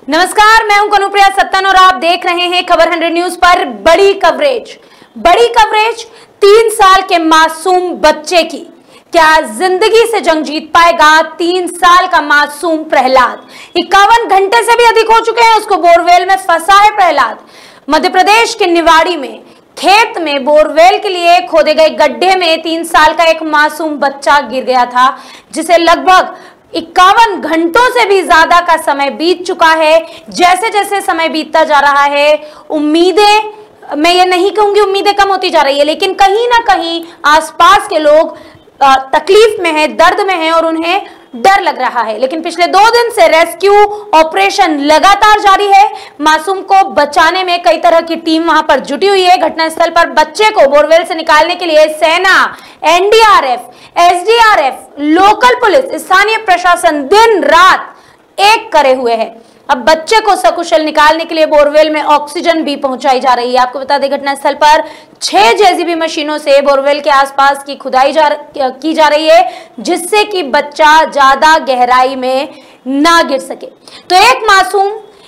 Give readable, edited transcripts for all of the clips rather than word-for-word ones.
नमस्कार, मैं हूं कनुप्रिया सत्तन और आप देख रहे हैं खबर 100 न्यूज पर बड़ी कवरेज 3 साल के मासूम बच्चे की। क्या जिंदगी से जंग जीत पाएगा 3 साल का मासूम प्रहलाद? 51 घंटे से भी अधिक हो चुके हैं, उसको बोरवेल में फंसा है प्रहलाद। मध्य प्रदेश के निवाड़ी में खेत में बोरवेल के लिए खोदे गए गड्ढे में 3 साल का एक मासूम बच्चा गिर गया था, जिसे लगभग 51 घंटों से भी ज्यादा का समय बीत चुका है। जैसे जैसे समय बीतता जा रहा है, उम्मीदें, मैं ये नहीं कहूंगी उम्मीदें कम होती जा रही है, लेकिन कहीं ना कहीं आसपास के लोग तकलीफ में है, दर्द में है और उन्हें डर लग रहा है। लेकिन पिछले 2 दिन से रेस्क्यू ऑपरेशन लगातार जारी है। मासूम को बचाने में कई तरह की टीम वहां पर जुटी हुई है। घटनास्थल पर बच्चे को बोरवेल से निकालने के लिए सेना, एनडीआरएफ, एसडीआरएफ, लोकल पुलिस, स्थानीय प्रशासन दिन रात एक करे हुए है। अब बच्चे को सकुशल निकालने के लिए बोरवेल में ऑक्सीजन भी पहुंचाई जा रही है। आपको बता दें, घटनास्थल पर 6 जेसीबी मशीनों से बोरवेल के आसपास की खुदाई की जा रही है, जिससे कि बच्चा ज्यादा गहराई में ना गिर सके। तो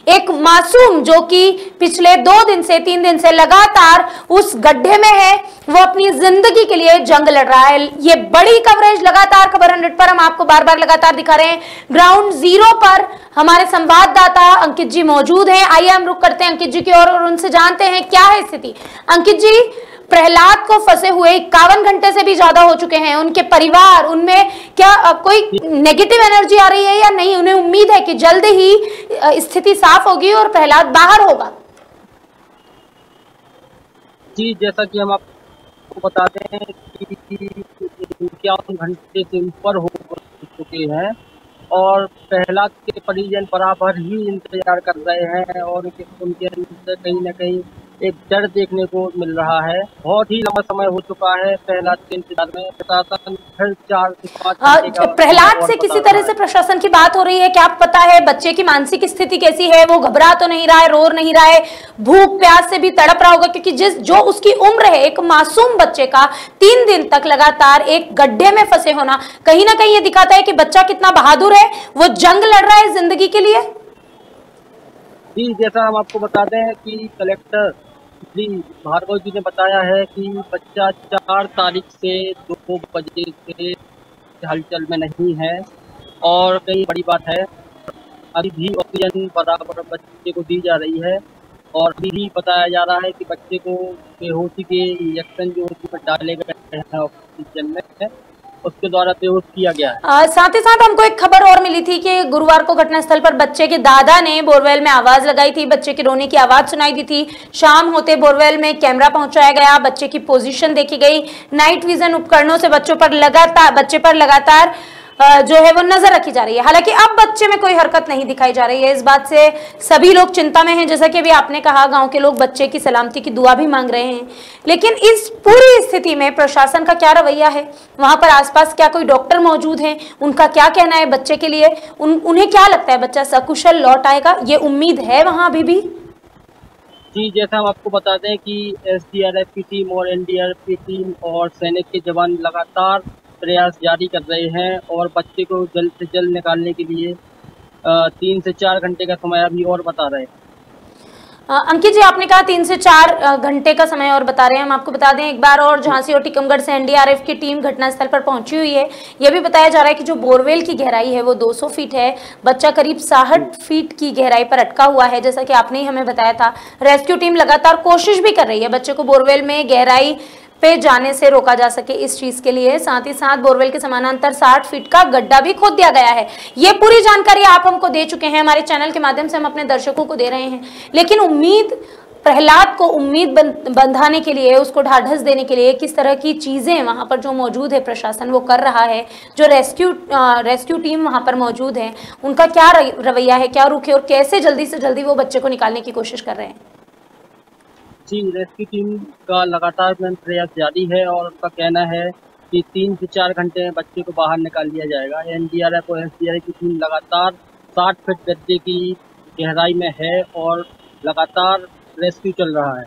एक मासूम जो कि पिछले 2 दिन से 3 दिन से लगातार उस गड्ढे में है, वो अपनी जिंदगी के लिए जंग लड़ रहा है। ये बड़ी कवरेज लगातार खबर 100 पर हम आपको बार बार लगातार दिखा रहे हैं। ग्राउंड जीरो पर हमारे संवाददाता अंकित जी मौजूद हैं। आइए हम रुक करते हैं अंकित जी की ओर और उनसे जानते हैं क्या है स्थिति। अंकित जी, प्रहलाद को फंसे हुए 51 घंटे से भी ज्यादा हो चुके हैं। उनके परिवार, उनमें क्या कोई नेगेटिव एनर्जी आ रही है या नहीं? उन्हें उम्मीद है कि जल्द ही स्थिति साफ होगी और प्रहलाद बाहर होगा? जी, जैसा कि हम आपको बताते हैं कि 51 घंटे से ऊपर हो चुके हैं और प्रहलाद के परिजन बराबर ही इंतजार कर रहे हैं और उनके अंदर कहीं ना कहीं एक डर देखने को मिल रहा है। बहुत ही लंबा समय हो चुका है प्रहलाद के इंतजार में। प्रशासन हर 4 से 5 प्रहलाद से किसी तरह से प्रशासन की बात हो रही है? क्या पता है बच्चे की मानसिक स्थिति कैसी है? वो घबरा तो नहीं रहा है, रो नहीं रहा है, भूख प्यास से भी तड़प रहा होगा? क्योंकि जो उसकी उम्र है, एक मासूम बच्चे का 3 दिन तक लगातार एक गड्ढे में फंसे होना कहीं ना कहीं ये दिखाता है कि बच्चा कितना बहादुर है, वो जंग लड़ रहा है जिंदगी के लिए। जी, जैसा हम आपको बताते हैं कि कलेक्टर श्री भार्गव जी ने बताया है कि बच्चा 4 तारीख से 2 बजे से हलचल में नहीं है और कई बड़ी बात है, अभी भी ऑक्सीजन बराबर बच्चे को दी जा रही है और अभी भी बताया जा रहा है कि बच्चे को बेहोशी के इंजेक्शन जो डाले गए हैं ऑक्सीजन में, उसके द्वारा बेहोश किया गया है। साथ ही साथ हमको एक खबर और मिली थी कि गुरुवार को घटनास्थल पर बच्चे के दादा ने बोरवेल में आवाज लगाई थी, बच्चे के रोने की आवाज सुनाई दी थी। शाम होते बोरवेल में कैमरा पहुंचाया गया, बच्चे की पोजीशन देखी गई, नाइट विजन उपकरणों से बच्चे पर लगातार जो है वो नजर रखी जा रही है। हालांकि अब बच्चे में कोई हरकत नहीं दिखाई जा रही है। इस बात से सभी लोग चिंता में हैं। जैसा कि अभी आपने कहा, गांव के लोग बच्चे की सलामती की दुआ भी मांग रहे हैं। लेकिन इस पूरी स्थिति में प्रशासन का क्या रवैया है? वहां पर आसपास क्या कोई डॉक्टर मौजूद हैं? उनका क्या कहना है बच्चे के लिए? उन्हें क्या लगता है बच्चा सकुशल लौट आएगा? ये उम्मीद है वहां अभी भी? जी, जैसा हम आपको बताते हैं कि एसडीआरएफ की टीम और एनडीआरएफ की टीम और सैनिक के जवान लगातार प्रयास जारी कर रहे हैं और बच्चे को जल्द से जल्द निकालने के लिए 3 से 4 घंटे का समय अभी और बता रहे हैं। अंकित जी, आपने कहा 3 से 4 घंटे का समय और बता रहे हैं। हम आपको बता दें एक बार और, झांसी और टीकमगढ़ से एनडीआरएफ की टीम घटनास्थल पर पहुंची हुई है। यह भी बताया जा रहा है कि जो बोरवेल की गहराई है वो 200 फीट है, बच्चा करीब 60 फीट की गहराई पर अटका हुआ है, जैसा कि आपने ही हमें बताया था। रेस्क्यू टीम लगातार कोशिश भी कर रही है बच्चे को बोरवेल में गहराई पे जाने से रोका जा सके, इस चीज के लिए। साथ ही साथ बोरवेल के समानांतर 60 फीट का गड्ढा भी खोद दिया गया है। ये पूरी जानकारी आप हमको दे चुके हैं, हमारे चैनल के माध्यम से हम अपने दर्शकों को दे रहे हैं। लेकिन प्रहलाद को उम्मीद बंधाने के लिए, उसको ढाढ़स देने के लिए किस तरह की चीजें वहां पर जो मौजूद है प्रशासन वो कर रहा है, जो रेस्क्यू टीम वहां पर मौजूद है, उनका क्या रवैया है, क्या रुख है और कैसे जल्दी से जल्दी वो बच्चे को निकालने की कोशिश कर रहे हैं? जी, रेस्क्यू टीम का लगातार प्रयास जारी है और उनका कहना है कि 3 से 4 घंटे में बच्चे को बाहर निकाल लिया जाएगा। एनडीआरएफ और एसडीआरएफ की टीम लगातार 60 फीट गड्ढे की गहराई में है और लगातार रेस्क्यू चल रहा है।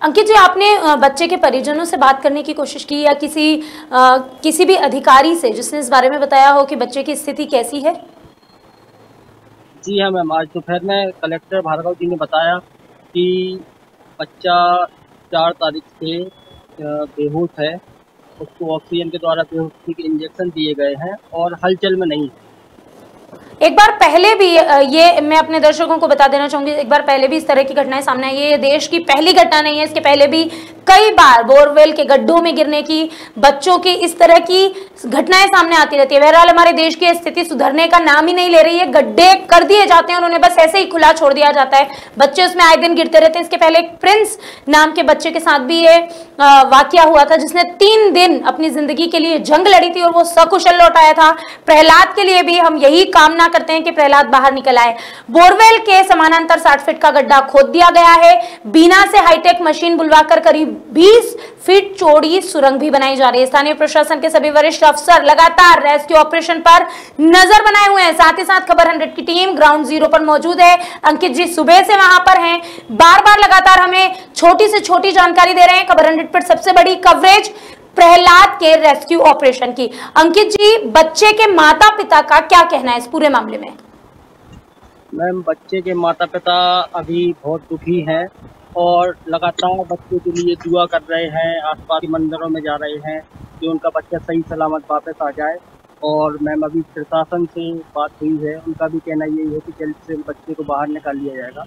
अंकित जी, आपने बच्चे के परिजनों से बात करने की कोशिश की या किसी भी अधिकारी से जिसने इस बारे में बताया हो कि बच्चे की स्थिति कैसी है? जी हाँ मैम, आज दोपहर में कलेक्टर भार्गव जी ने बताया कि बच्चा 4 तारीख से बेहोश है। उसको ऑक्सीजन के द्वारा बेहोशी के इंजेक्शन दिए गए हैं और हलचल में नहीं है। एक बार पहले भी ये मैं अपने दर्शकों को बता देना चाहूंगी, एक बार पहले भी इस तरह की घटनाएं सामने आई है। ये देश की पहली घटना नहीं है, इसके पहले भी कई बार बोरवेल के गड्ढों में गिरने की, बच्चों की इस तरह की घटनाएं सामने आती रहती है। बहरहाल हमारे देश की स्थिति सुधरने का नाम ही नहीं ले रही है। गड्ढे कर दिए जाते हैं और उन्हें बस ऐसे ही खुला छोड़ दिया जाता है, बच्चे उसमें आए दिन गिरते रहते हैं। इसके पहले एक प्रिंस नाम के बच्चे के साथ भी ये वाकया हुआ था, जिसने 3 दिन अपनी जिंदगी के लिए जंग लड़ी थी और वो सकुशल लौट आया था। प्रहलाद के लिए भी हम यही कामना करते हैं कि प्रहलाद बाहर निकल आए। बोरवेल के समानांतर 60 फीट का गड्ढा खोद दिया गया है। बीना से हाईटेक मशीन बुलवाकर करीब 20 फीट चौड़ी सुरंग भी बनाई जा रही है। स्थानीय प्रशासन के सभी वरिष्ठ अफसर लगातार रेस्क्यू ऑपरेशन पर नजर बनाए हुए हैं। साथ ही साथ खबर 100 की टीम ग्राउंड जीरो पर मौजूद है। अंकित जी सुबह से वहां पर हैं, बार बार लगातार हमें छोटी से छोटी जानकारी दे रहे हैं। खबर 100 पर सबसे बड़ी कवरेज प्रहलाद के रेस्क्यू ऑपरेशन की। अंकित जी, बच्चे के माता पिता का क्या कहना है इस पूरे मामले में? मैम, बच्चे के माता पिता अभी बहुत दुखी हैं और लगातार बच्चे के लिए दुआ कर रहे हैं, आसपास के मंदिरों में जा रहे हैं कि उनका बच्चा सही सलामत वापस आ जाए। और मैम, अभी प्रशासन से बात हुई है, उनका भी कहना यही है कि जल्द से बच्चे को बाहर निकाल लिया जाएगा।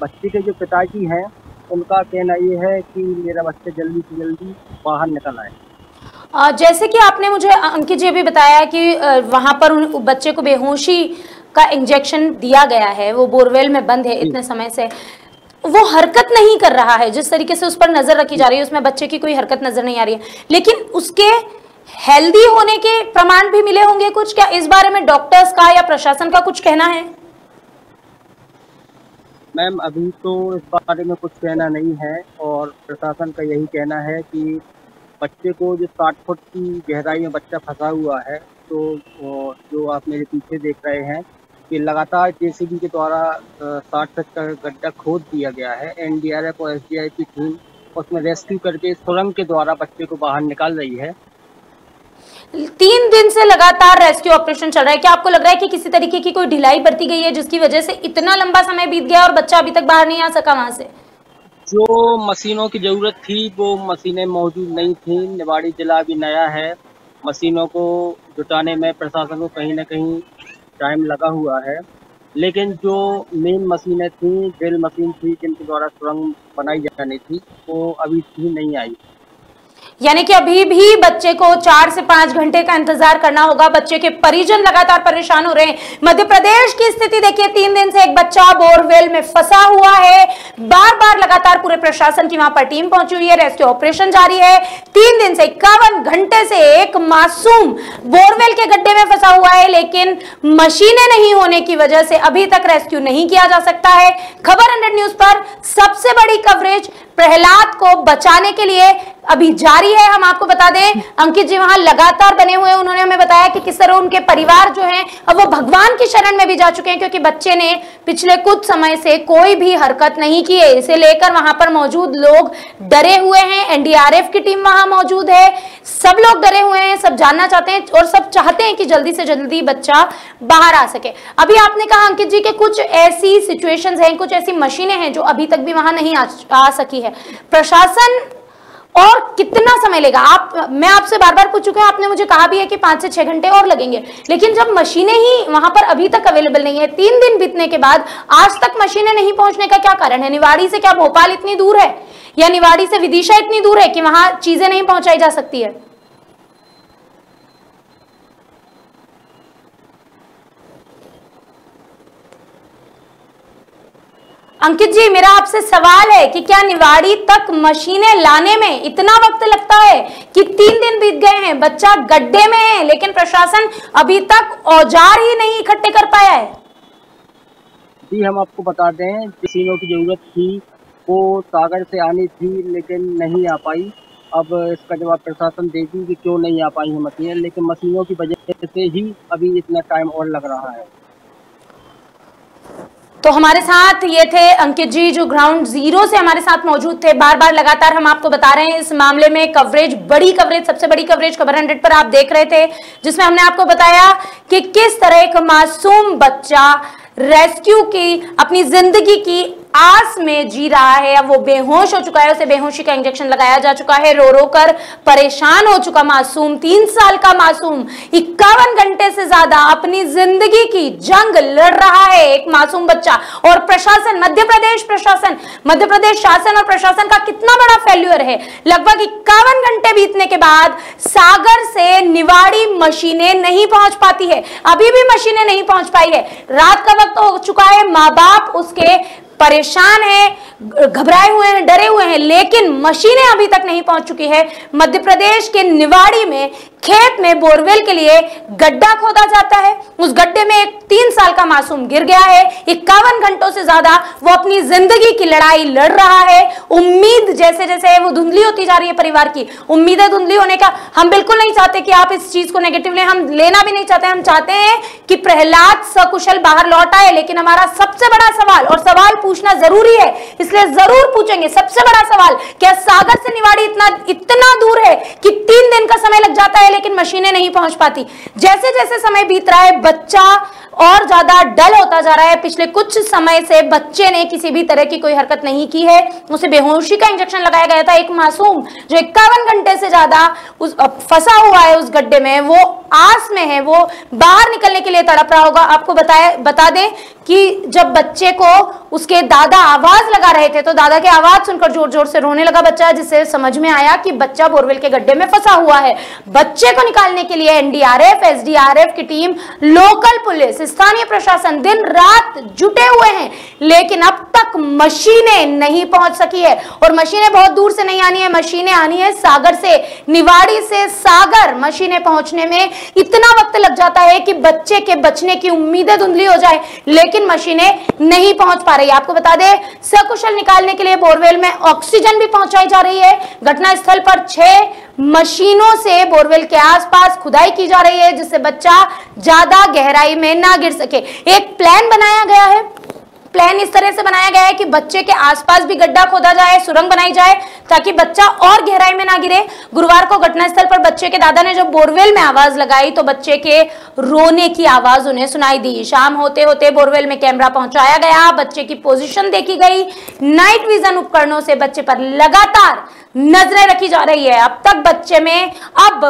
बच्चे के जो पिताजी हैं उनका कहना ये है कि मेरा बच्चा जल्दी से जल्दी बाहर निकल आए। जैसे कि आपने मुझे अंकित जी भी बताया कि वहां पर बच्चे को बेहोशी का इंजेक्शन दिया गया है, वो बोरवेल में बंद है इतने समय से, वो हरकत नहीं कर रहा है। जिस तरीके से उस पर नजर रखी जा रही है उसमें बच्चे की कोई हरकत नजर नहीं आ रही है, लेकिन उसके हेल्दी होने के प्रमाण भी मिले होंगे कुछ। क्या इस बारे में डॉक्टर्स का या प्रशासन का कुछ कहना है? मैम, अभी तो इस बारे में कुछ कहना नहीं है और प्रशासन का यही कहना है कि बच्चे को जो 60 फुट की गहराई में बच्चा फंसा हुआ है, तो जो आप मेरे पीछे देख रहे हैं कि लगातार जेसीबी के द्वारा 60 फुट का गड्ढा खोद दिया गया है। एनडीआरएफ और एसडीआई की टीम उसमें रेस्क्यू करके सुरंग के द्वारा बच्चे को बाहर निकाल रही है। 3 दिन से लगातार रेस्क्यू ऑपरेशन चल रहा है। क्या आपको लग रहा है कि किसी तरीके की कोई ढिलाई बरती गई है जिसकी वजह से इतना लंबा समय बीत गया और बच्चा अभी तक बाहर नहीं आ सका वहां से? जो मशीनों की जरूरत थी वो मशीनें मौजूद नहीं थी। निवाड़ी जिला अभी नया है, मशीनों को जुटाने में प्रशासन को कहीं ना कहीं टाइम लगा हुआ है, लेकिन जो मेन मशीनें थी, ड्रिल मशीन थी जिनके द्वारा सुरंग बनाई जानी थी, वो अभी भी नहीं आई। यानी कि अभी भी बच्चे को 4 से 5 घंटे का इंतजार करना होगा। बच्चे के परिजन लगातार परेशान हो रहे हैं। मध्य प्रदेश की स्थिति देखिए, 3 दिन से एक बच्चा बोरवेल में फंसा हुआ है। बार बार लगातार पूरे प्रशासन की वहां पर टीम पहुंची हुई है, रेस्क्यू ऑपरेशन जारी है। 3 दिन से 51 घंटे से एक मासूम बोरवेल के गड्ढे में फंसा हुआ है, लेकिन मशीनें नहीं होने की वजह से अभी तक रेस्क्यू नहीं किया जा सकता है। खबर 100 न्यूज पर सबसे बड़ी कवरेज प्रहलाद को बचाने के लिए अभी जारी है। हम आपको बता दें, अंकित जी वहां लगातार बने हुए, उन्होंने हमें बताया कि किस तरह उनके परिवार जो है अब वो भगवान की शरण में भी जा चुके हैं, क्योंकि बच्चे ने पिछले कुछ समय से कोई भी हरकत नहीं की है। इसे लेकर वहां पर मौजूद लोग डरे हुए हैं। एनडीआरएफ की टीम वहां मौजूद है, सब लोग डरे हुए हैं, सब जानना चाहते हैं और सब चाहते हैं कि जल्दी से जल्दी बच्चा बाहर आ सके। अभी आपने कहा अंकित जी के कुछ ऐसी सिचुएशंस हैं, कुछ ऐसी मशीनें हैं जो अभी तक भी वहां नहीं आ सकी है। प्रशासन और कितना समय लेगा? मैं आपसे बार बार पूछ चुका हूं, आपने मुझे कहा भी है कि 5 से 6 घंटे और लगेंगे, लेकिन जब मशीनें ही वहां पर अभी तक अवेलेबल नहीं है, 3 दिन बीतने के बाद आज तक मशीनें नहीं पहुंचने का क्या कारण है? निवाड़ी से क्या भोपाल इतनी दूर है या निवाड़ी से विदिशा इतनी दूर है कि वहां चीजें नहीं पहुंचाई जा सकती है? अंकित जी, मेरा आपसे सवाल है कि क्या निवाड़ी तक मशीनें लाने में इतना वक्त लगता है कि 3 दिन बीत गए हैं, बच्चा गड्ढे में है, लेकिन प्रशासन अभी तक औजार ही नहीं इकट्ठे कर पाया है? जी, हम आपको बता दें, मशीनों की जरूरत थी, वो सागर से आनी थी लेकिन नहीं आ पाई। अब इसका जवाब प्रशासन देगी कि क्यों नहीं आ पाई है मशीनें, लेकिन मशीनों की वजह से ही अभी इतना टाइम और लग रहा है। तो हमारे साथ ये थे अंकित जी, जो ग्राउंड जीरो से हमारे साथ मौजूद थे। बार बार लगातार हम आपको बता रहे हैं इस मामले में कवरेज, बड़ी कवरेज, सबसे बड़ी कवरेज खबर 100 पर आप देख रहे थे, जिसमें हमने आपको बताया कि किस तरह एक मासूम बच्चा रेस्क्यू की, अपनी जिंदगी की आस में जी रहा है। अब वो बेहोश हो चुका है, उसे बेहोशी का इंजेक्शन लगाया जा चुका है। रो रो कर परेशान हो चुका मासूम, 3 साल का मासूम 51 घंटे से ज्यादा अपनी जिंदगी की जंग लड़ रहा है, एक मासूम बच्चा। और प्रशासन, मध्य प्रदेश शासन और प्रशासन का कितना बड़ा फेल्यूर है। लगभग 51 घंटे बीतने के बाद सागर से निवाड़ी मशीनें नहीं पहुंच पाती है, अभी भी मशीनें नहीं पहुंच पाई है। रात का वक्त हो चुका है, माँ बाप उसके परेशान है, घबराए हुए हैं, डरे हुए हैं, लेकिन मशीनें अभी तक नहीं पहुंच चुकी है। मध्य प्रदेश के निवाड़ी में खेत में बोरवेल के लिए गड्ढा खोदा जाता है, उस गड्ढे में एक 3 साल का मासूम गिर गया है। 51 घंटों से ज्यादा वो अपनी जिंदगी की लड़ाई लड़ रहा है। उम्मीद जैसे जैसे वो धुंधली होती जा रही है, परिवार की उम्मीदें धुंधली होने का हम बिल्कुल नहीं चाहते कि आप इस चीज को नेगेटिव लें, हम लेना भी नहीं चाहते। हम चाहते हैं कि प्रहलाद सकुशल बाहर लौट आए, लेकिन हमारा सबसे बड़ा सवाल, और सवाल पूछना जरूरी है इसलिए जरूर पूछेंगे, सबसे बड़ा सवाल, क्या सागर से निवाड़ी इतना दूर है कि 3 दिन का समय लग जाता है लेकिन मशीनें नहीं पहुंच पाती। जैसे जैसे समय बीत रहा है बच्चा और ज्यादा डल होता जा रहा है। पिछले कुछ समय से बच्चे ने किसी भी तरह की कोई हरकत नहीं की है, उसे बेहोशी का इंजेक्शन लगाया गया था। एक मासूम जो 51 घंटे से ज्यादा फंसा हुआ है उस गड्ढे में, वो आस में है, वो बाहर निकलने के लिए तड़प रहा होगा। आपको बता दें कि जब बच्चे को उसके दादा आवाज लगा रहे थे तो दादा की आवाज सुनकर जोर जोर से रोने लगा बच्चा, जिससे समझ में आया कि बच्चा बोरवेल के गड्ढे में फंसा हुआ है। बच्चे को निकालने के लिए एनडीआरएफ, एसडीआरएफ की टीम, लोकल पुलिस, स्थानीय प्रशासन दिन रात जुटे हुए हैं, लेकिन अब तक मशीनें नहीं पहुंच सकी है। और मशीनें बहुत दूर से नहीं आनी है, मशीनें आनी है सागर से, निवाड़ी से सागर। मशीनें पहुंचने में इतना वक्त लग जाता है कि बच्चे के बचने की उम्मीदें धुंधली हो जाए, लेकिन मशीनें नहीं पहुंच पा रही। आपको बता दें, सकुशल निकालने के लिए बोरवेल में ऑक्सीजन भी पहुंचाई जा रही है। घटनास्थल पर 6 मशीनों से बोरवेल के आसपास खुदाई की जा रही है, जिससे बच्चा ज्यादा गहराई में ना गिर सके। एक प्लान बनाया गया है, प्लान इस तरह से बनाया गया है कि बच्चे के आसपास भी गड्ढा खोदा जाए, सुरंग बनाई जाए ताकि बच्चा और गहराई में ना गिरे। गुरुवार को घटनास्थल पर बच्चे के दादा ने जब बोरवेल में आवाज लगाई तो बच्चे के रोने की आवाज उन्हें सुनाई दी। शाम होते होते बोरवेल में कैमरा पहुंचाया गया, बच्चे की पोजीशन देखी गई, नाइट विजन उपकरणों से बच्चे पर लगातार नजरें रखी जा रही है। अब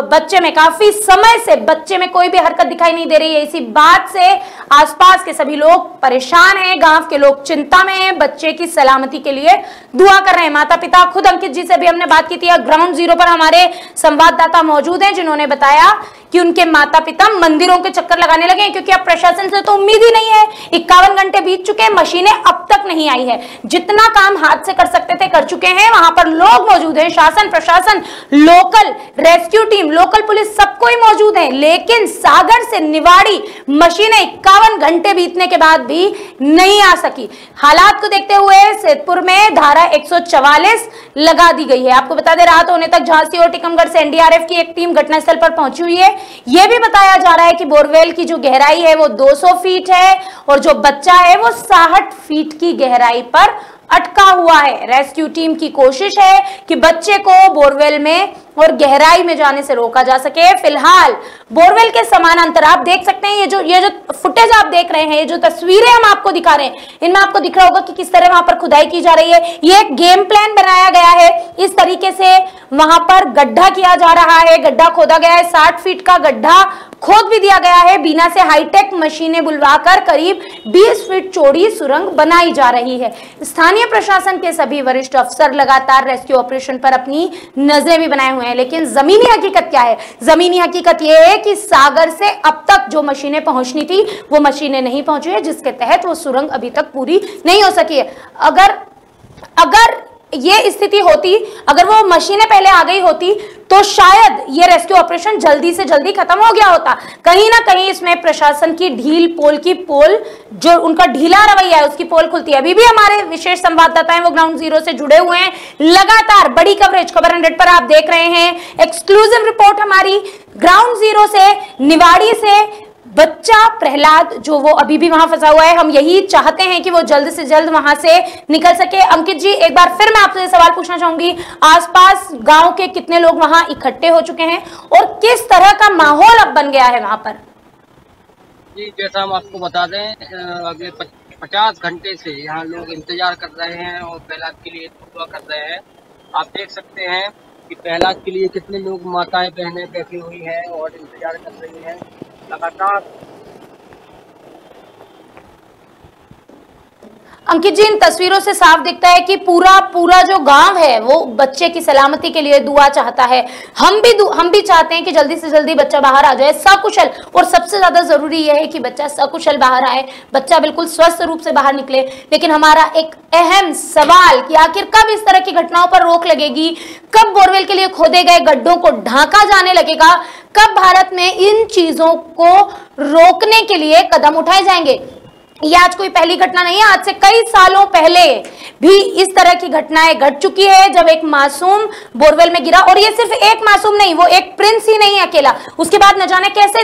बच्चे में काफी समय से बच्चे में कोई भी हरकत दिखाई नहीं दे रही है। इसी बात से आसपास के सभी लोग परेशान हैं, गांव के लोग चिंता में हैं, बच्चे की सलामती के लिए दुआ कर रहे हैं। माता पिता खुद अंकित जी से भी हमने बात की थी, ग्राउंड जीरो पर हमारे संवाददाता मौजूद हैं जिन्होंने बताया कि उनके माता पिता मंदिरों के चक्कर लगाने लगे हैं, क्योंकि अब प्रशासन से तो उम्मीद ही नहीं है। 51 घंटे बीत चुके हैं, मशीनें अब तक नहीं आई है। जितना काम हाथ से कर सकते थे कर चुके हैं, वहां पर लोग मौजूद हैं, शासन प्रशासन, local rescue team, local police, सब कोई मौजूद है, लेकिन सागर से निवाड़ी मशीनें 51 घंटे बीतने के बाद भी नहीं आ सकी। हालात को देखते हुए सैदपुर में धारा 144 लगा दी गई है। आपको बता दें, रात होने तक झांसी और टीकमगढ़ से एनडीआरएफ की एक टीम घटनास्थल पर पहुंची हुई है। यह भी बताया जा रहा है कि बोरवेल की जो गहराई है वो 200 फीट है और जो बच्चा है वो 60 फीट की गहराई पर अटका हुआ है। रेस्क्यू टीम की कोशिश है कि बच्चे को बोरवेल में और गहराई में जाने से रोका जा सके। फिलहाल बोरवेल के समानांतर आप देख सकते हैं, ये जो फुटेज आप देख रहे हैं, ये जो तस्वीरें हम आपको दिखा रहे हैं, इनमें आपको दिख रहा होगा कि किस तरह वहां पर खुदाई की जा रही है। ये एक गेम प्लान बनाया गया है, इस तरीके से वहां पर गड्ढा किया जा रहा है, गड्ढा खोदा गया है, 60 फीट का गड्ढा खोद भी दिया गया है। बीना से हाईटेक मशीनें बुलवाकर करीब 20 फीट चौड़ी सुरंग बनाई जा रही है। स्थानीय प्रशासन के सभी वरिष्ठ अफसर लगातार रेस्क्यू ऑपरेशन पर अपनी नजरें भी बनाए हुए हैं, लेकिन जमीनी हकीकत क्या है? जमीनी हकीकत यह है कि सागर से अब तक जो मशीनें पहुंचनी थी वो मशीनें नहीं पहुंची है, जिसके तहत वो सुरंग अभी तक पूरी नहीं हो सकी है। अगर ये स्थिति होती, अगर वो मशीनें पहले आ गई होती तो शायद ये रेस्क्यू ऑपरेशन जल्दी से जल्दी खत्म हो गया होता। कहीं ना कहीं इसमें प्रशासन की ढील, पोल जो उनका ढीला रवैया है उसकी पोल खुलती है। अभी भी हमारे विशेष संवाददाता हैं वो ग्राउंड जीरो से जुड़े हुए हैं, लगातार बड़ी कवरेज खबर 100 पर आप देख रहे हैं। एक्सक्लूसिव रिपोर्ट हमारी ग्राउंड जीरो से, निवाड़ी से। बच्चा प्रहलाद जो वो अभी भी वहां फंसा हुआ है, हम यही चाहते हैं कि वो जल्द से जल्द वहां से निकल सके। अंकित जी, एक बार फिर मैं आपसे सवाल पूछना चाहूंगी, आसपास गांव के कितने लोग वहां इकट्ठे हो चुके हैं और किस तरह का माहौल अब बन गया है वहां पर? जी, जैसा हम आपको बता दें, अगले 50 घंटे से यहाँ लोग इंतजार कर रहे हैं और प्रहलाद के लिए दुआ कर रहे हैं। आप देख सकते हैं कि प्रहलाद के लिए कितने लोग, माताएं बहनें बैठी हुई हैं और इंतजार कर रही हैं लगातार। अंकित जी, इन तस्वीरों से साफ दिखता है कि पूरा जो गांव है वो बच्चे की सलामती के लिए दुआ चाहता है। हम भी चाहते हैं कि जल्दी से जल्दी बच्चा बाहर आ जाए सकुशल, और सबसे ज्यादा जरूरी यह है कि बच्चा सकुशल बाहर आए, बच्चा बिल्कुल स्वस्थ रूप से बाहर निकले। लेकिन हमारा एक अहम सवाल कि आखिर कब इस तरह की घटनाओं पर रोक लगेगी, कब बोरवेल के लिए खोदे गए गड्ढों को ढांका जाने लगेगा, कब भारत में इन चीजों को रोकने के लिए कदम उठाए जाएंगे। ये आज कोई पहली घटना नहीं है, आज से कई सालों पहले भी इस तरह की घटनाएं घट चुकी है, जब एक मासूम बोरवेल में गिरा। और ये सिर्फ एक मासूम नहीं, वो एक प्रिंस ही नहीं अकेला, उसके बाद न जाने कैसे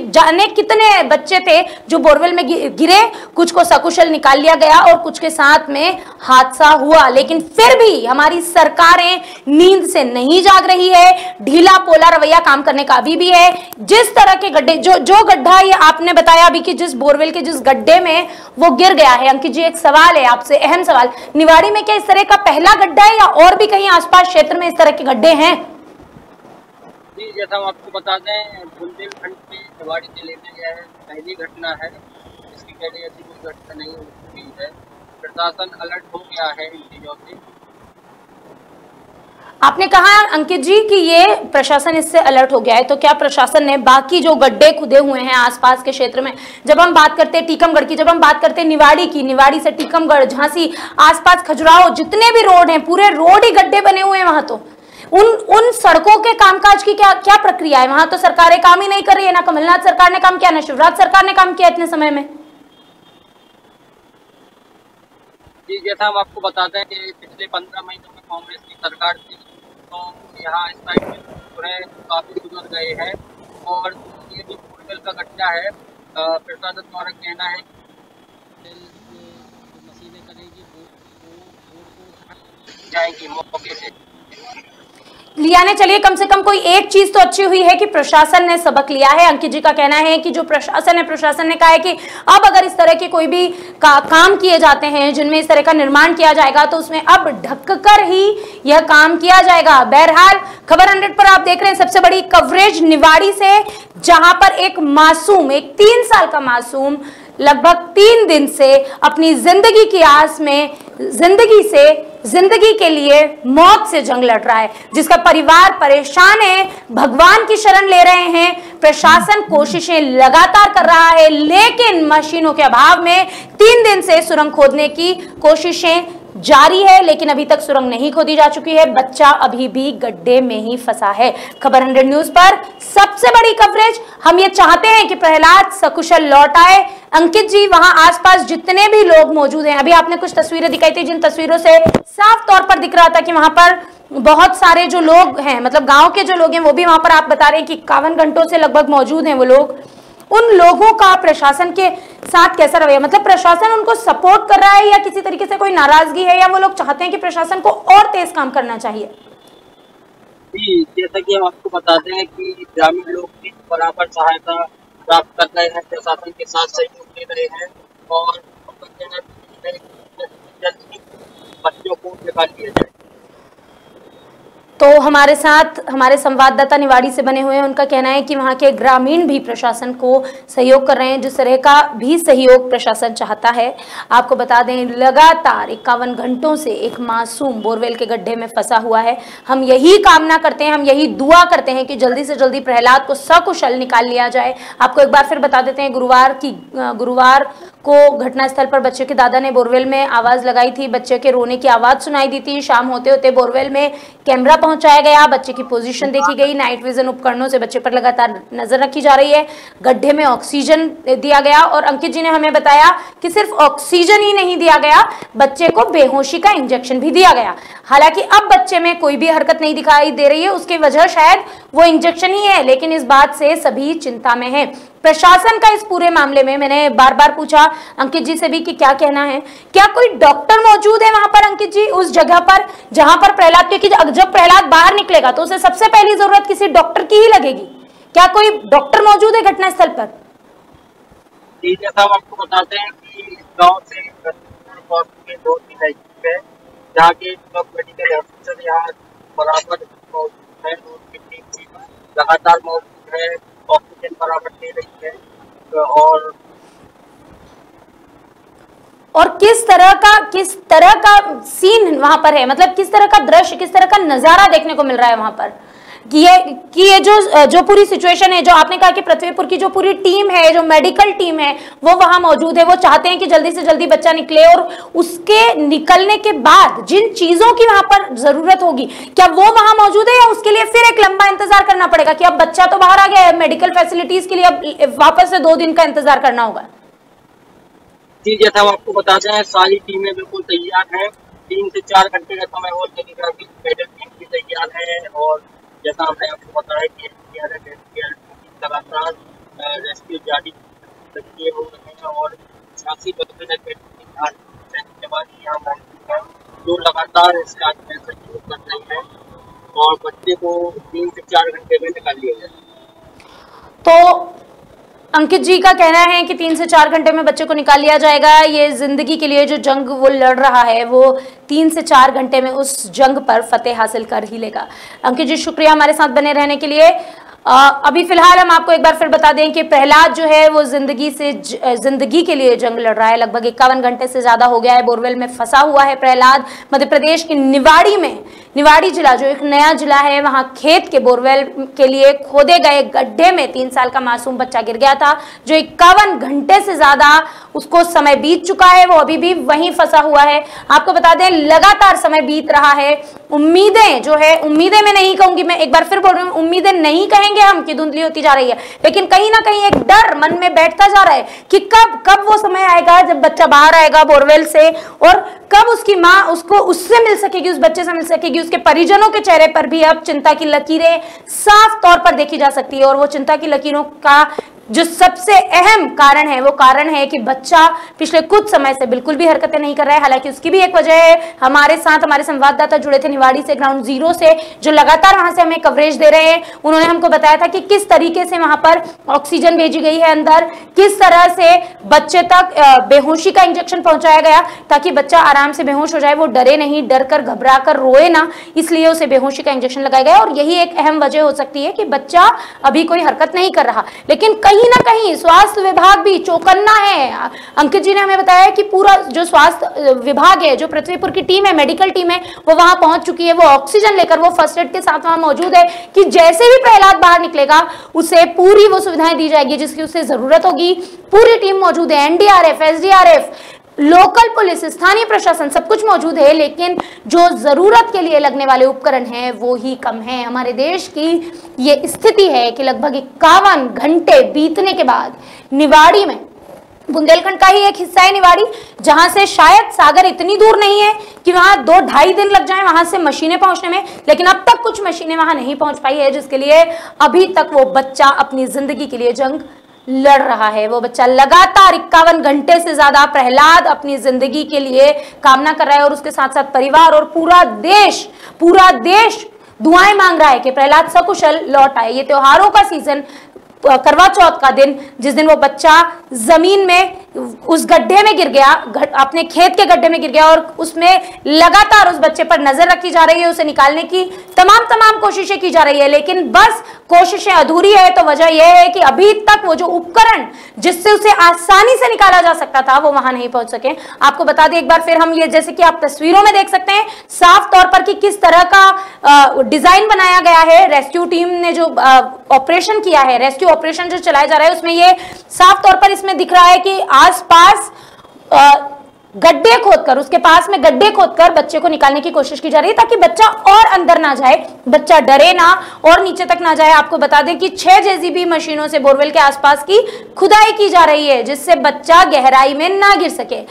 जाने कितने बच्चे थे जो बोरवेल में गिरे। कुछ को सकुशल निकाल लिया गया और कुछ के साथ में हादसा हुआ। लेकिन फिर भी हमारी सरकारें नींद से नहीं जाग रही है, ढीला पोला रवैया काम करने का अभी भी है। जिस तरह के गड्ढे, जो गड्ढा ये आपने बताया अभी कि जिस बोरवेल के जिस गड्ढे में वो गिर गया है, अंकित जी एक सवाल है आपसे, अहम सवाल, निवाड़ी में क्या इस तरह का पहला गड्ढा है या और भी कहीं आसपास क्षेत्र में इस तरह के गड्ढे हैं? जी, जैसा हम आपको बता दें, बुंदेलखंड के निवाड़ी जिले में यह पहली घटना है। इसकी पहले ऐसी कोई घटना नहीं हुई है। प्रशासन अलर्ट हो गया है इन चीजों से। आपने कहा अंकित जी कि ये प्रशासन इससे अलर्ट हो गया है, तो क्या प्रशासन ने बाकी जो गड्ढे खुदे हुए हैं आसपास के क्षेत्र में, जब हम बात करते हैं टीकमगढ़ की, जब हम बात करते हैं निवाड़ी की, निवाड़ी से टीकमगढ़, झांसी, आसपास खजुराहो, जितने भी रोड हैं पूरे रोड ही गड्ढे बने हुए हैं वहां, तो उन सड़कों के कामकाज की क्या प्रक्रिया है? वहां तो सरकारें काम ही नहीं कर रही है, ना कमलनाथ सरकार ने काम किया, ना शिवराज सरकार ने काम किया इतने समय में। जी, जैसा हम आपको बताते हैं कि पिछले 15 महीनों में कांग्रेस की सरकार थी, तो यहाँ इस साइड में काफी गुजर गए हैं। और ये जो बोरवेल का गड्ढा है, प्रशासन द्वारा कहना है मशीनें करेगी वो जाएंगी मौके से। लिया ने, चलिए कम से कम कोई एक चीज तो अच्छी हुई है कि प्रशासन ने सबक लिया है। अंकित जी का कहना है कि जो प्रशासन ने कहा है कि अब अगर इस तरह के कोई भी काम किए जाते हैं जिनमें इस तरह का निर्माण किया जाएगा तो उसमें अब ढककर ही यह काम किया जाएगा। बहरहाल खबर 100 पर आप देख रहे हैं सबसे बड़ी कवरेज निवाड़ी से, जहां पर एक मासूम, एक 3 साल का मासूम लगभग 3 दिन से अपनी जिंदगी की आस में जिंदगी के लिए मौत से जंग लड़ रहा है, जिसका परिवार परेशान है, भगवान की शरण ले रहे हैं। प्रशासन कोशिशें लगातार कर रहा है, लेकिन मशीनों के अभाव में 3 दिन से सुरंग खोदने की कोशिशें जारी है, लेकिन अभी तक सुरंग नहीं खोदी जा चुकी है। बच्चा अभी भी गड्ढे में ही फंसा है। खबर 100 न्यूज पर सबसे बड़ी कवरेज। हम ये चाहते हैं कि प्रहलाद सकुशल लौट आए। अंकित जी, वहां आसपास जितने भी लोग मौजूद हैं, अभी आपने कुछ तस्वीरें दिखाई थी, जिन तस्वीरों से साफ तौर पर दिख रहा था कि वहां पर बहुत सारे जो लोग हैं, मतलब गांव के जो लोग हैं, वो भी वहां पर आप बता रहे हैं कि 51 घंटों से लगभग मौजूद हैं वो लोग। उन लोगों का प्रशासन के साथ कैसा रवैया, मतलब प्रशासन उनको सपोर्ट कर रहा है या किसी तरीके से कोई नाराजगी है, या वो लोग चाहते हैं कि प्रशासन को और तेज काम करना चाहिए? जी, जैसा कि हम आपको बताते हैं कि ग्रामीण लोग भी बराबर सहायता प्राप्त कर रहे हैं, प्रशासन के साथ सहयोग दे रहे हैं और जल्द बच्चों को निकाल दिया जाए। तो हमारे साथ हमारे संवाददाता निवाड़ी से बने हुए हैं, उनका कहना है कि वहां के ग्रामीण भी प्रशासन को सहयोग कर रहे हैं, जिस तरह का भी सहयोग प्रशासन चाहता है। आपको बता दें, लगातार 51 घंटों से एक मासूम बोरवेल के गड्ढे में फंसा हुआ है। हम यही कामना करते हैं, हम यही दुआ करते हैं कि जल्दी से जल्दी प्रहलाद को सकुशल निकाल लिया जाए। आपको एक बार फिर बता देते हैं, गुरुवार को घटनास्थल पर बच्चे के दादा ने बोरवेल में आवाज लगाई थी, बच्चे के रोने की आवाज सुनाई दी थी। शाम होते होते बोरवेल में कैमरा पहुंचाया गया, बच्चे की पोजीशन देखी गई, नाइट विजन उपकरणों से बच्चे पर लगातार नजर रखी जा रही है। गड्ढे में ऑक्सीजन दिया गया और अंकित जी ने हमें बताया कि सिर्फ ऑक्सीजन ही नहीं दिया गया, बच्चे को बेहोशी का इंजेक्शन भी दिया गया। हालांकि अब बच्चे में कोई भी हरकत नहीं दिखाई दे रही है, उसकी वजह शायद वो इंजेक्शन ही है, लेकिन इस बात से सभी चिंता में है। प्रशासन का इस पूरे मामले में मैंने बार बार पूछा अंकित जी से भी कि क्या कहना है, क्या कोई डॉक्टर मौजूद है वहां पर अंकित जी, उस जगह पर जहां पर प्रहलाद, क्योंकि जब प्रहलाद बाहर निकलेगा तो उसे सबसे पहली जरूरत किसी डॉक्टर की ही लगेगी। क्या कोई डॉक्टर मौजूद है घटनास्थल पर? जी, जैसा हम आपको बताते हैं कि इस गाँव से में 2-3 एग्जिट है, जहाँ के सब मेडिकल ऑफिसर यहाँ बराबर मौजूद है, उनकी टीम भी लगातार मौजूद है, ऑक्सीजन बराबर दे रही है। और किस तरह का सीन वहां पर है, मतलब किस तरह का दृश्य, किस तरह का नजारा देखने को मिल रहा है वहां पर कि ये जो पूरी सिचुएशन है, जो आपने कहा कि पृथ्वीपुर की जो पूरी टीम है, जो मेडिकल टीम है वो वहां मौजूद है, वो चाहते हैं कि जल्दी से जल्दी बच्चा निकले और उसके निकलने के बाद जिन चीजों की वहां पर जरूरत होगी क्या वो वहां मौजूद है या उसके लिए फिर एक लंबा इंतजार करना पड़ेगा कि अब बच्चा तो बाहर आ गया है, मेडिकल फैसिलिटीज के लिए अब वापस से 2 दिन का इंतजार करना होगा? जी, जैसा हम आपको बताते हैं सारी टीमें बिल्कुल तैयार हैं। 3 से 4 घंटे का समय और लगेगा कि मेडिकल टीम भी तैयार है और जैसा हमने आपको बताया कि लगातार रेस्क्यू जारी किए हुए हैं और 86 जवान यहाँ मौजूद है जो लगातार इस कार्य में सहयोग कर रहे हैं और बच्चे को 3 से 4 घंटे में निकाल लिया जाए। तो अंकित जी का कहना है कि 3 से 4 घंटे में बच्चे को निकाल लिया जाएगा। ये जिंदगी के लिए जो जंग वो लड़ रहा है वो 3 से 4 घंटे में उस जंग पर फतेह हासिल कर ही लेगा। अंकित जी शुक्रिया हमारे साथ बने रहने के लिए। अभी फिलहाल हम आपको एक बार फिर बता दें कि प्रहलाद जो है वो जिंदगी के लिए जंग लड़ रहा है। लगभग 51 घंटे से ज्यादा हो गया है बोरवेल में फंसा हुआ है प्रहलाद। मध्य प्रदेश के निवाड़ी जिला जो एक नया जिला है, वहां खेत के बोरवेल के लिए खोदे गए गड्ढे में 3 साल का मासूम बच्चा गिर गया था, जो 51 घंटे से ज्यादा उसको समय बीत चुका है, वो अभी भी वहीं फंसा हुआ है। आपको बता दें लगातार समय बीत रहा है। उम्मीदें जो है, उम्मीदें मैं नहीं कहूंगी, मैं एक बार फिर बोल रही हूँ, उम्मीदें नहीं कहेंगे हम कि धुंधली होती जा रही है, लेकिन कहीं ना कहीं एक डर मन में बैठता जा रहा है कि कब वो समय आएगा जब बच्चा बाहर आएगा बोरवेल से और कब उसकी माँ उसको उससे मिल सकेगी, उस बच्चे से मिल सकेगी। उसके परिजनों के चेहरे पर भी अब चिंता की लकीरें साफ तौर पर देखी जा सकती है और वो चिंता की लकीरों का जो सबसे अहम कारण है वो कारण है कि बच्चा पिछले कुछ समय से बिल्कुल भी हरकतें नहीं कर रहा है। हालांकि उसकी भी एक वजह है। हमारे साथ हमारे संवाददाता जुड़े थे निवाड़ी से, ग्राउंड जीरो से, जो लगातार वहां से हमें कवरेज दे रहे हैं। उन्होंने हमको बताया था कि किस तरीके से वहां पर ऑक्सीजन भेजी गई है अंदर, किस तरह से बच्चे तक बेहोशी का इंजेक्शन पहुंचाया गया ताकि बच्चा आराम से बेहोश हो जाए, वो डरे नहीं, डर कर घबरा कर रोए ना, इसलिए उसे बेहोशी का इंजेक्शन लगाया गया। और यही एक अहम वजह हो सकती है कि बच्चा अभी कोई हरकत नहीं कर रहा। लेकिन कहीं ना कहीं स्वास्थ्य विभाग भी चौकन्ना है। अंकित जी ने हमें बताया कि पूरा जो स्वास्थ्य विभाग है, जो पृथ्वीपुर की टीम है, मेडिकल टीम है, वो वहां पहुंच चुकी है। वो ऑक्सीजन लेकर, वो फर्स्ट एड के साथ वहां मौजूद है कि जैसे भी प्रहलाद बाहर निकलेगा उसे पूरी वो सुविधाएं दी जाएगी जिसकी उसे जरूरत होगी। पूरी टीम मौजूद है, एनडीआरएफ, एसडीआरएफ, लोकल पुलिस, स्थानीय प्रशासन, सब कुछ मौजूद है। लेकिन जो जरूरत के लिए लगने वाले उपकरण हैं वो ही कम है। हमारे देश की ये स्थिति है कि लगभग 51 घंटे बीतने के बाद निवाड़ी में, बुंदेलखंड का ही एक हिस्सा है निवाड़ी, जहां से शायद सागर इतनी दूर नहीं है कि वहां 2-2.5 दिन लग जाए वहां से मशीनें पहुंचने में, लेकिन अब तक कुछ मशीनें वहां नहीं पहुंच पाई है, जिसके लिए अभी तक वो बच्चा अपनी जिंदगी के लिए जंग लड़ रहा है। वो बच्चा लगातार 51 घंटे से ज्यादा प्रहलाद अपनी जिंदगी के लिए कामना कर रहा है और उसके साथ साथ परिवार और पूरा देश दुआएं मांग रहा है कि प्रहलाद सकुशल लौट आए। ये त्योहारों का सीजन, करवा चौथ का दिन, जिस दिन वो बच्चा जमीन में उस गड्ढे में गिर गया, अपने खेत के गड्ढे में गिर गया, और उसमें लगातार उस बच्चे पर नजर रखी जा रही है, उसे निकालने की तमाम कोशिशें की जा रही है, लेकिन बस कोशिशें अधूरी है। तो वजह यह है कि अभी तक वो जो उपकरण जिससे उसे आसानी से निकाला जा सकता था वो वहां नहीं पहुंच सके। आपको बता दें एक बार फिर हम, ये जैसे कि आप तस्वीरों में देख सकते हैं साफ तौर पर कि किस तरह का डिजाइन बनाया गया है। रेस्क्यू टीम ने जो ऑपरेशन किया है, रेस्क्यू ऑपरेशन जो चलाया जा रहा है, उसमें ये साफ तौर पर इसमें दिख रहा है कि आसपास गड्ढे खोदकर, उसके पास में गड्ढे खोदकर बच्चे को निकालने की कोशिश की जा रही है ताकि बच्चा और अंदर ना जाए, बच्चा डरे ना और नीचे तक ना जाए। आपको बता दें कि 6 जेसीबी मशीनों से बोरवेल के आसपास की खुदाई की जा रही है जिससे बच्चा गहराई में ना गिर सके।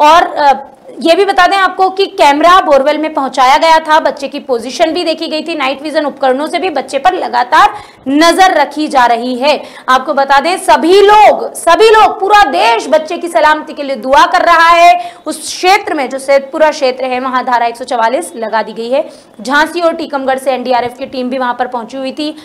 और ये भी बता दें आपको कि कैमरा बोरवेल में पहुंचाया गया था, बच्चे की पोजीशन भी देखी गई थी, नाइट विजन उपकरणों से भी बच्चे पर लगातार नजर रखी जा रही है। आपको बता दें सभी लोग पूरा देश बच्चे की सलामती के लिए दुआ कर रहा है। उस क्षेत्र में जो सैदपुरा क्षेत्र है वहां धारा 144 लगा दी गई है। झांसी और टीकमगढ़ से एनडीआरएफ की टीम भी वहां पर पहुंची हुई थी।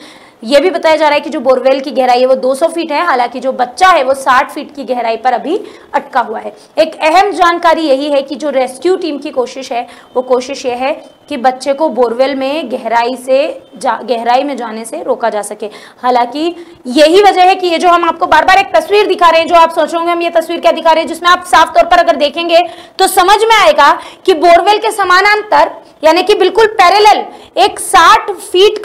यह भी बताया जा रहा है कि जो बोरवेल की गहराई है वो 200 फीट है, हालांकि जो बच्चा है वो 60 फीट की गहराई पर अभी अटका हुआ है। एक अहम जानकारी यही है कि जो रेस्क्यू टीम की कोशिश है वो कोशिश ये है कि बच्चे को बोरवेल में गहराई में जाने से रोका जा सके। हालांकि यही वजह है कि ये जो हम आपको बार बार एक तस्वीर दिखा रहे हैं, जो आप सोच रहे होंगे हम ये तस्वीर क्या दिखा रहे हैं, जिसमें आप साफ तौर पर अगर देखेंगे तो समझ में आएगा कि बोरवेल के समानांतर यानी कि बिल्कुल पैरेलल एक 60 फीट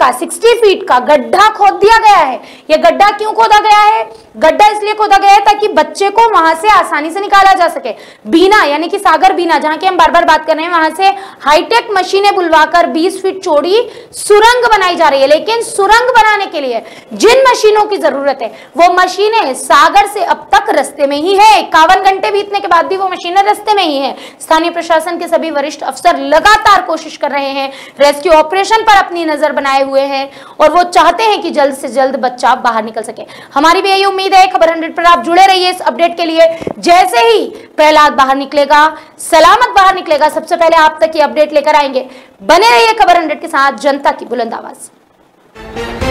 का गड्ढा खोद दिया गया है। यह गड्ढा क्यों खोदा गया है? गड्ढा इसलिए खोदा गया है ताकि बच्चे को वहां से आसानी से निकाला जा सके। बीना यानी कि सागर बीना, जहां की हम बार बार बात कर रहे हैं, वहां से हाईटेक मशीनें बुलवाकर 20 फीट चौड़ी सुरंग बनाई जा रही है। लेकिन सुरंग बनाने के लिए जिन मशीनों की जरूरत है वो मशीनें सागर से अब तक रास्ते में ही है। 51 घंटे बीतने के बाद भी वो मशीनें रास्ते में ही है। स्थानीय प्रशासन के सभी वरिष्ठ अफसर लगातार कोशिश कर रहे हैं, रेस्क्यू ऑपरेशन पर अपनी नजर बनाए हुए हैं और वो चाहते हैं कि जल्द से जल्द बच्चा बाहर निकल सके। हमारी भी यही उम्मीद है। खबर 100 पर आप जुड़े रहिए इस अपडेट के लिए। जैसे ही प्रहलाद बाहर निकलेगा, सलामत बाहर निकलेगा, सबसे पहले आप तक ये अपडेट लेकर आएंगे। बने रहिए खबर 100 के साथ, जनता की बुलंद आवाज।